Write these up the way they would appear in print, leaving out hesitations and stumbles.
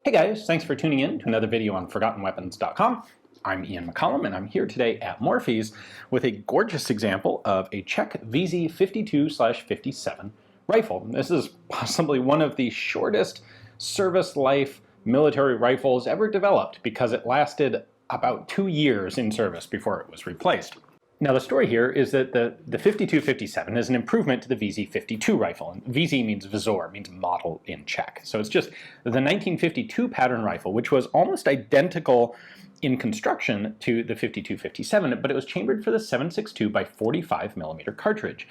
Hey guys, thanks for tuning in to another video on ForgottenWeapons.com. I'm Ian McCollum and I'm here today at Morphy's with a gorgeous example of a Czech VZ52/57 rifle. This is possibly one of the shortest service life military rifles ever developed because it lasted about 2 years in service before it was replaced. Now the story here is that the 52-57 is an improvement to the VZ52 rifle. And VZ means visor, means model in Czech. So it's just the 1952 pattern rifle, which was almost identical in construction to the 52-57, but it was chambered for the 7.62 by 45 millimeter cartridge.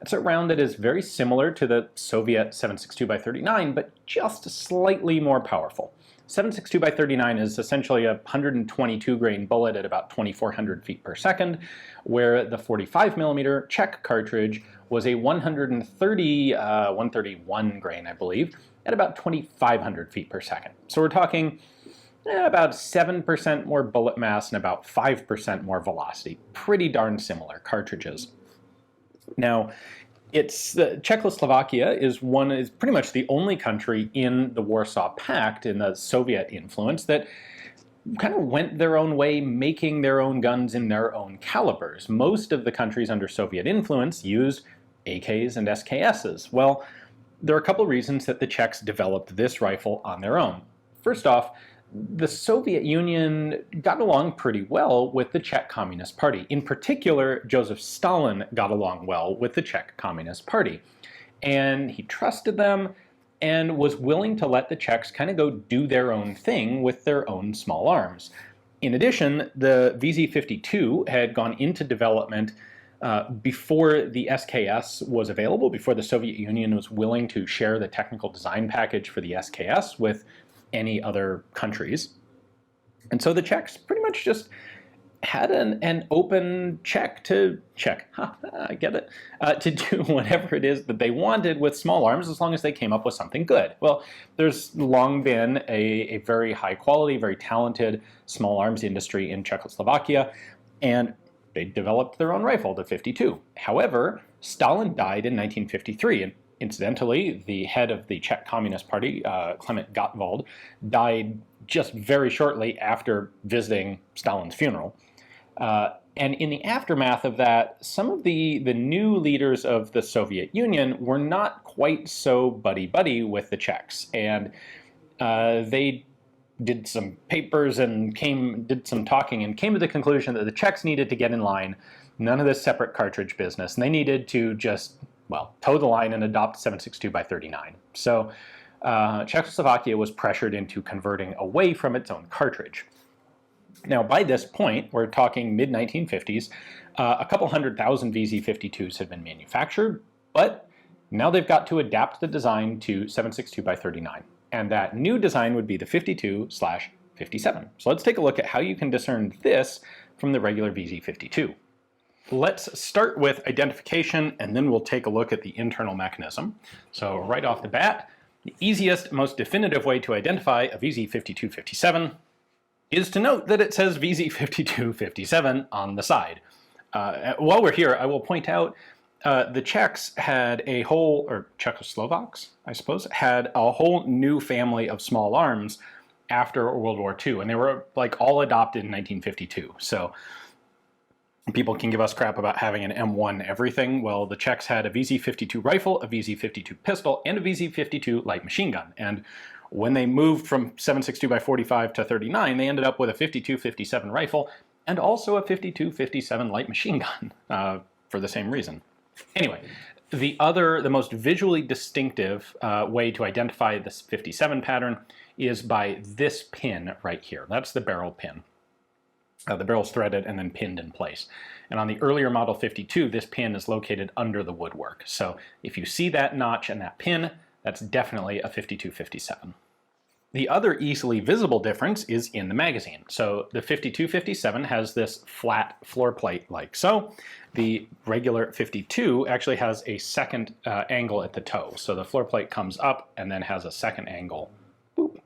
It's a round that is very similar to the Soviet 7.62 by 39, but just slightly more powerful. 7.62 by 39 is essentially a 122 grain bullet at about 2,400 feet per second, where the 45 millimeter Czech cartridge was a 131 grain, I believe, at about 2,500 feet per second. So we're talking about 7% more bullet mass and about 5% more velocity. Pretty darn similar cartridges. Now, Czechoslovakia is pretty much the only country in the Warsaw Pact, in the Soviet influence, that kind of went their own way, making their own guns in their own calibers. Most of the countries under Soviet influence used AKs and SKSs. Well, there are a couple reasons that the Czechs developed this rifle on their own. First off, the Soviet Union got along pretty well with the Czech Communist Party. In particular, Josef Stalin got along well with the Czech Communist Party. And he trusted them and was willing to let the Czechs kind of go do their own thing with their own small arms. In addition, the VZ52 had gone into development before the SKS was available, before the Soviet Union was willing to share the technical design package for the SKS with any other countries. And so the Czechs pretty much just had an open check to do whatever it is that they wanted with small arms as long as they came up with something good. Well, there's long been a very high quality, very talented small arms industry in Czechoslovakia, and they developed their own rifle, the 52. However, Stalin died in 1953, and incidentally, the head of the Czech Communist Party, Klement Gottwald, died just very shortly after visiting Stalin's funeral. And in the aftermath of that, some of the new leaders of the Soviet Union were not quite so buddy-buddy with the Czechs. And they did some papers and did some talking and came to the conclusion that the Czechs needed to get in line, none of this separate cartridge business, and they needed to just, well, toe the line and adopt 7.62 by 39. So Czechoslovakia was pressured into converting away from its own cartridge. Now, by this point, we're talking mid-1950s, a couple 100,000 VZ52s had been manufactured, but now they've got to adapt the design to 7.62 by 39. And that new design would be the 52/57. So let's take a look at how you can discern this from the regular VZ52. Let's start with identification, and then we'll take a look at the internal mechanism. So right off the bat, the easiest, most definitive way to identify a VZ52-57 is to note that it says VZ52-57 on the side. While we're here, I will point out the Czechs had a whole, or Czechoslovaks, I suppose, had a whole new family of small arms after World War II, and they were like all adopted in 1952. So people can give us crap about having an M1 everything. Well, the Czechs had a VZ52 rifle, a VZ52 pistol, and a VZ52 light machine gun. And when they moved from 7.62 by 45 to 39, they ended up with a 52-57 rifle and also a 52-57 light machine gun for the same reason. Anyway, the most visually distinctive way to identify this 57 pattern is by this pin right here. That's the barrel pin. The barrel's threaded and then pinned in place. And on the earlier model 52, this pin is located under the woodwork. So if you see that notch and that pin, that's definitely a 52-57. The other easily visible difference is in the magazine. So the 52-57 has this flat floor plate like so. The regular 52 actually has a second angle at the toe. So the floor plate comes up and then has a second angle, boop,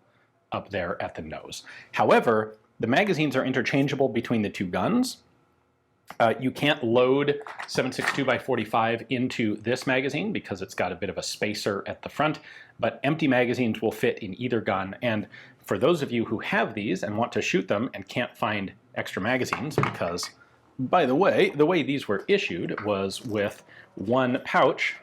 up there at the nose. However, the magazines are interchangeable between the two guns, You can't load 7.62x45 into this magazine because it's got a bit of a spacer at the front, but empty magazines will fit in either gun. And for those of you who have these and want to shoot them and can't find extra magazines, because, by the way these were issued was with one pouch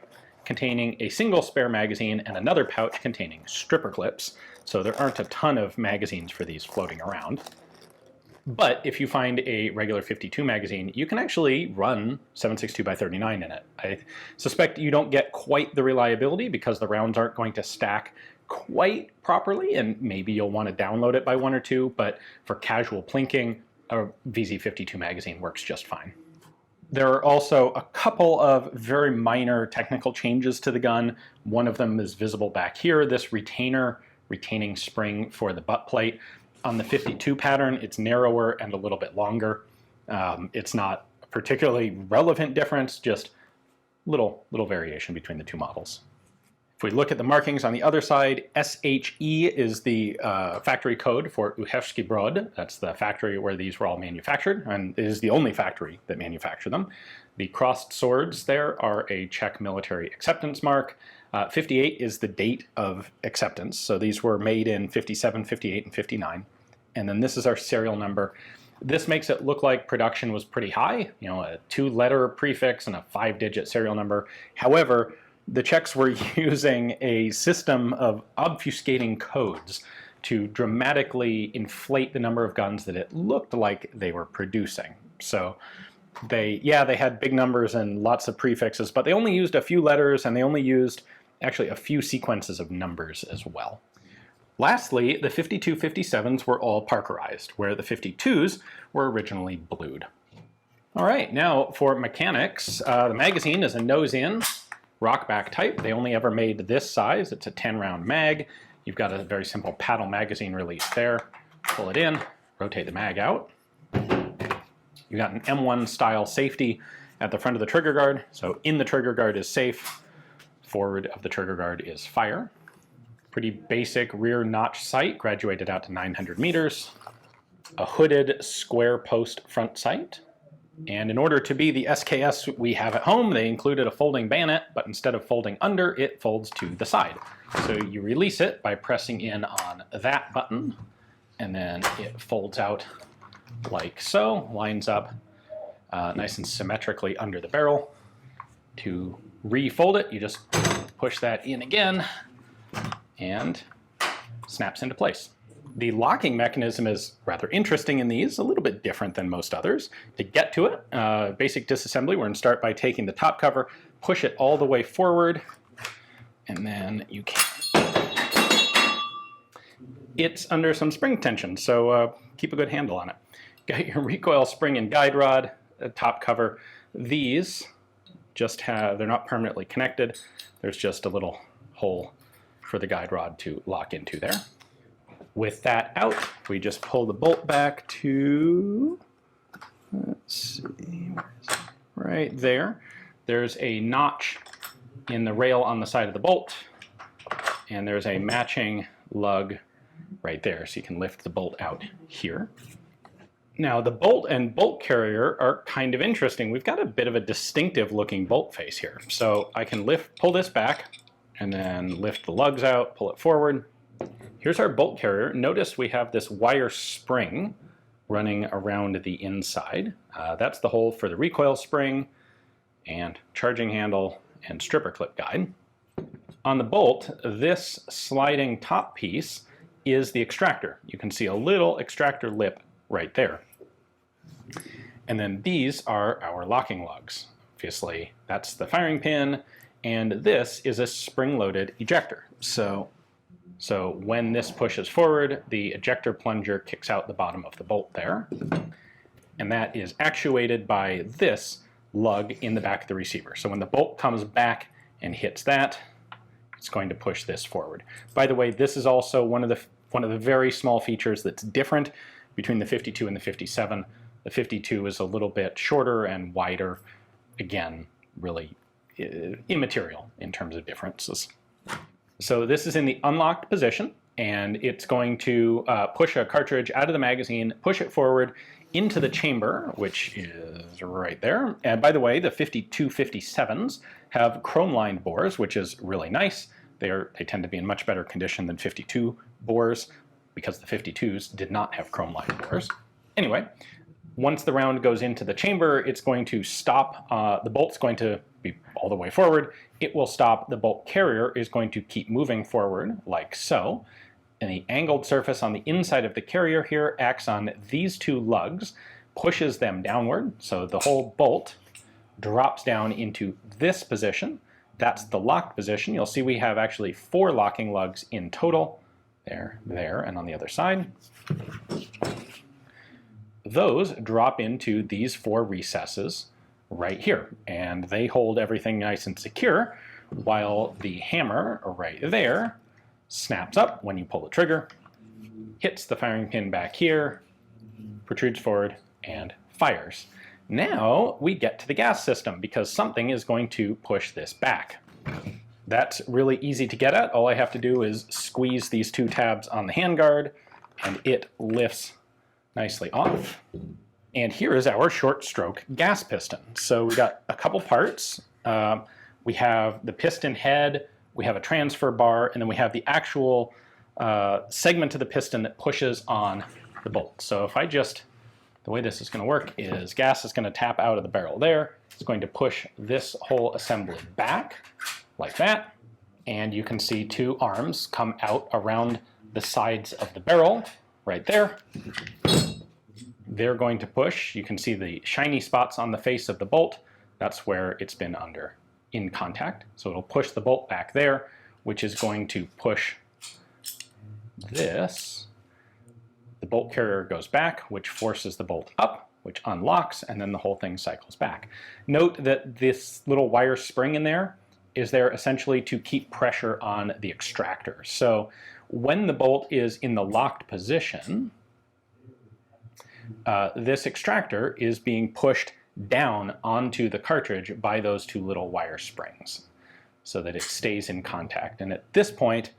containing a single spare magazine and another pouch containing stripper clips, so there aren't a ton of magazines for these floating around. But if you find a regular 52 magazine, you can actually run 7.62x39 in it. I suspect you don't get quite the reliability because the rounds aren't going to stack quite properly, and maybe you'll want to download it by 1 or 2, but for casual plinking, a VZ52 magazine works just fine. There are also a couple of very minor technical changes to the gun. One of them is visible back here, this retaining spring for the butt plate. On the 52 pattern, it's narrower and a little bit longer. It's not a particularly relevant difference, just little variation between the two models. If we look at the markings on the other side, SHE is the factory code for Uhevsky Brod. That's the factory where these were all manufactured, and it is the only factory that manufactured them. The crossed swords there are a Czech military acceptance mark. 58 is the date of acceptance, so these were made in 57, 58, and 59. And then this is our serial number. This makes it look like production was pretty high, you know, a 2-letter prefix and a 5-digit serial number. However, the Czechs were using a system of obfuscating codes to dramatically inflate the number of guns that it looked like they were producing. So they had big numbers and lots of prefixes, but they only used a few letters, and they only used actually a few sequences of numbers as well. Lastly, the 52-57s were all Parkerized, where the 52s were originally blued. All right, now for mechanics, the magazine is a nose-in, rock-back type. They only ever made this size. It's a 10-round mag. You've got a very simple paddle magazine release there. Pull it in, rotate the mag out. You've got an M1 style safety at the front of the trigger guard. So in the trigger guard is safe. Forward of the trigger guard is fire. Pretty basic rear notch sight, graduated out to 900 meters. A hooded square post front sight. And in order to be the SKS we have at home, they included a folding bayonet, but instead of folding under, it folds to the side. So you release it by pressing in on that button, and then it folds out like so, lines up nice and symmetrically under the barrel. To refold it, you just push that in again, and snaps into place. The locking mechanism is rather interesting in these, a little bit different than most others. To get to it, basic disassembly, we're going to start by taking the top cover, push it all the way forward, and then you can. It's under some spring tension, so keep a good handle on it. Got your recoil spring and guide rod, top cover. These just they're not permanently connected. There's just a little hole for the guide rod to lock into there. With that out, we just pull the bolt back to, let's see, where is it? Right there. There's a notch in the rail on the side of the bolt, and there's a matching lug right there, so you can lift the bolt out here. Now, the bolt and bolt carrier are kind of interesting. We've got a bit of a distinctive looking bolt face here. So I can pull this back, and then lift the lugs out, pull it forward. Here's our bolt carrier. Notice we have this wire spring running around the inside. That's the hole for the recoil spring and charging handle and stripper clip guide. On the bolt, this sliding top piece is the extractor. You can see a little extractor lip right there. And then these are our locking lugs. Obviously, that's the firing pin, and this is a spring-loaded ejector. So when this pushes forward, the ejector plunger kicks out the bottom of the bolt there, and that is actuated by this lug in the back of the receiver. So when the bolt comes back and hits that, it's going to push this forward. By the way, this is also one of the very small features that's different between the 52 and the 57. The 52 is a little bit shorter and wider. Again, really immaterial in terms of differences. So this is in the unlocked position. and it's going to push a cartridge out of the magazine, push it forward into the chamber, which is right there. And by the way, the 5257s have chrome-lined bores, which is really nice. They tend to be in much better condition than 52 bores because the 52s did not have chrome-lined bores. Anyway, once the round goes into the chamber, it's going to stop. The bolt's going to be all the way forward. It will stop. The bolt carrier is going to keep moving forward like so. And the angled surface on the inside of the carrier here acts on these two lugs, pushes them downward. So the whole bolt drops down into this position. That's the locked position. You'll see we have actually 4 locking lugs in total. There, and on the other side. Those drop into these 4 recesses right here, and they hold everything nice and secure, while the hammer right there snaps up when you pull the trigger, hits the firing pin back here, protrudes forward, and fires. Now we get to the gas system, because something is going to push this back. That's really easy to get at. All I have to do is squeeze these 2 tabs on the handguard, and it lifts nicely off. And here is our short stroke gas piston. So we got a couple parts. We have the piston head, we have a transfer bar, and then we have the actual segment of the piston that pushes on the bolt. So if I just, the way this is going to work is gas is going to tap out of the barrel there. It's going to push this whole assembly back like that. And you can see 2 arms come out around the sides of the barrel right there. They're going to push. You can see the shiny spots on the face of the bolt. That's where it's been in contact. So it'll push the bolt back there, which is going to push this. The bolt carrier goes back, which forces the bolt up, which unlocks, and then the whole thing cycles back. Note that this little wire spring in there is there essentially to keep pressure on the extractor. So when the bolt is in the locked position, this extractor is being pushed down onto the cartridge by those 2 little wire springs so that it stays in contact. And at this point,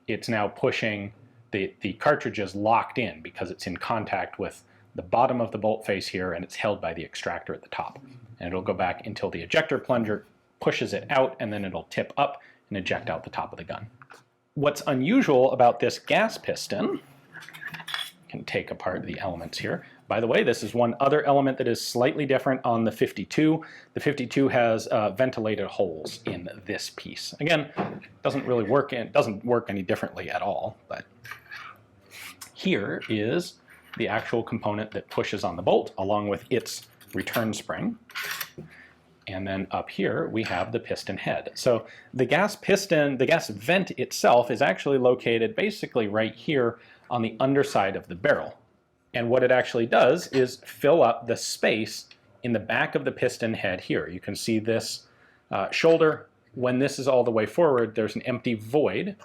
it's now pushing, the cartridge is locked in because it's in contact with the bottom of the bolt face here, and it's held by the extractor at the top. And it'll go back until the ejector plunger pushes it out, and then it'll tip up and eject out the top of the gun. What's unusual about this gas piston, can take apart the elements here. By the way, this is one other element that is slightly different on the 52. The 52 has ventilated holes in this piece. Again, doesn't really work, and doesn't work any differently at all, but here is the actual component that pushes on the bolt along with its return spring. And then up here we have the piston head. So the gas piston, the gas vent itself is actually located basically right here on the underside of the barrel. And what it actually does is fill up the space in the back of the piston head here. You can see this shoulder. When this is all the way forward, there's an empty void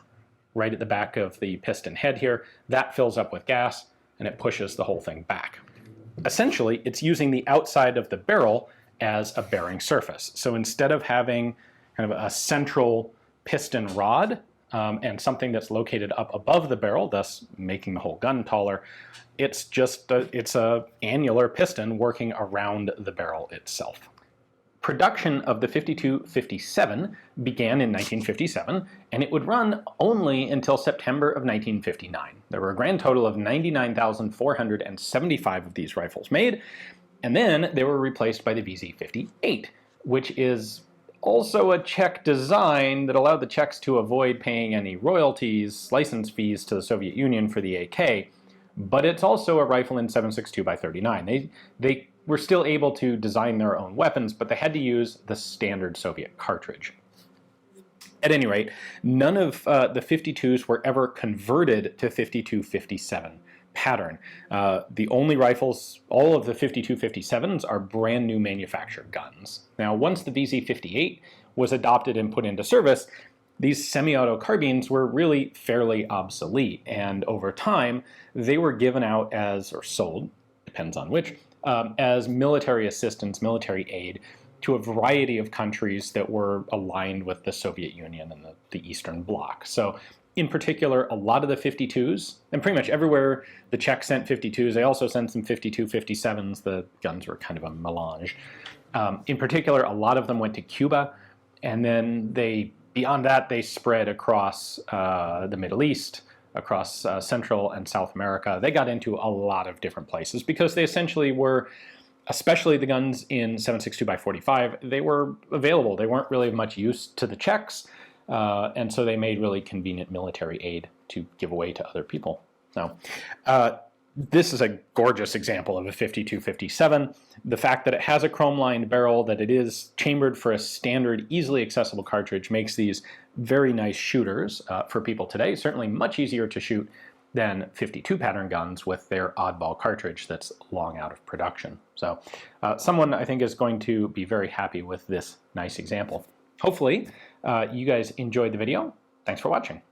right at the back of the piston head here. That fills up with gas, and it pushes the whole thing back. Essentially, it's using the outside of the barrel as a bearing surface. So instead of having kind of a central piston rod and something that's located up above the barrel, thus making the whole gun taller, it's just it's a annular piston working around the barrel itself. Production of the 52-57 began in 1957, and it would run only until September of 1959. There were a grand total of 99,475 of these rifles made, and then they were replaced by the VZ58, which is also a Czech design that allowed the Czechs to avoid paying any royalties, license fees to the Soviet Union for the AK, but it's also a rifle in 7.62x39. They were still able to design their own weapons, but they had to use the standard Soviet cartridge. At any rate, none of the 52s were ever converted to 52-57 pattern. The only rifles, all of the 52-57s are brand new manufactured guns. Now, once the VZ58 was adopted and put into service, these semi-auto carbines were really fairly obsolete, and over time they were given out as, or sold, depends on which, as military assistance, military aid to a variety of countries that were aligned with the Soviet Union and the Eastern Bloc. So In particular, a lot of the 52s, and pretty much everywhere the Czechs sent 52s, they also sent some 52, 57s. The guns were kind of a melange. In particular, a lot of them went to Cuba, and then beyond that, they spread across the Middle East, across Central and South America. They got into a lot of different places because they essentially were, especially the guns in 7.62x45, they were available. They weren't really of much use to the Czechs, and so they made really convenient military aid to give away to other people. So this is a gorgeous example of a 52-57. The fact that it has a chrome-lined barrel, that it is chambered for a standard, easily accessible cartridge, makes these very nice shooters for people today. Certainly much easier to shoot than 52 pattern guns with their oddball cartridge that's long out of production. So someone, I think, is going to be very happy with this nice example. Hopefully, you guys enjoyed the video. Thanks for watching.